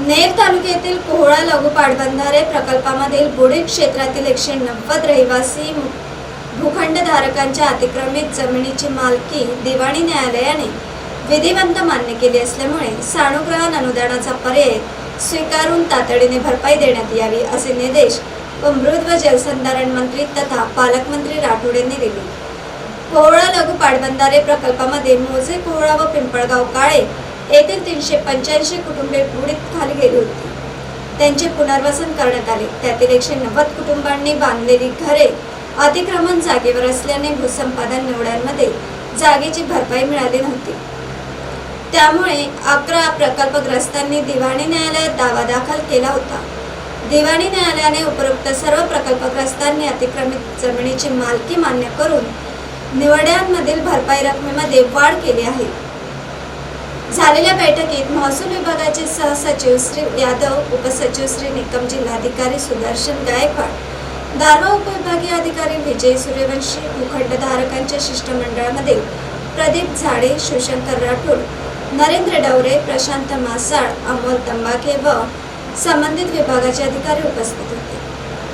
नेर तालुक्यातील कोहळा लघु पाटबंधारे प्रकल्पामधील बुडीत क्षेत्रातील 190 रहिवासी भूखंडधारकांच्या अतिक्रमित जमिनीची मालकी दिवाणी न्यायालयाने विधिवंत मान्य केली असल्यामुळे सानुग्रहण अनुदानाचा पर्याय स्वीकारून तातडीने भरपाई देण्यात यावी असे निर्देश मृद व जलसंधारण मंत्री तथा पालकमंत्री राठोड यांनी दिले। कोहळा लघु पाटबंधारे प्रकल्पामध्ये मोजे कोहळा व पिंपळगाव काळे येथील 385 कुटुंबे बुडीत खाली गेली होती। त्यांचे पुनर्वसन करण्यात आले। त्यातील 190 कुटुंबांनी बांधलेली घरे अतिक्रमण जागेवर असल्याने भूसंपादन निवड्यांमध्ये जागेची भरपाई मिळाली नव्हती। त्यामुळे 11 प्रकल्पग्रस्तांनी दिवाणी न्यायालयात दावा दाखल केला होता। दिवाणी न्यायालयाने उपरोक्त सर्व प्रकल्पग्रस्तांनी अतिक्रमित जमिनीची मालकी मान्य करून निवड्यांमधील भरपाई रकमेमध्ये वाढ केली आहे। झालेल्या बैठकीत महसूल विभागाचे सहसचिव श्री यादव, उपसचिव श्री निकम, जिल्हाधिकारी सुदर्शन गायकवाड, दारवा उपविभागीय अधिकारी विजय सूर्यवंशी, भूखंडधारकांच्या शिष्टमंडळामध्ये प्रदीप झाडे, शिवशंकर राठोड, नरेंद्र डवरे, प्रशांत मासाळ, अमोल तंबाखे व संबंधित विभागाचे अधिकारी उपस्थित होते।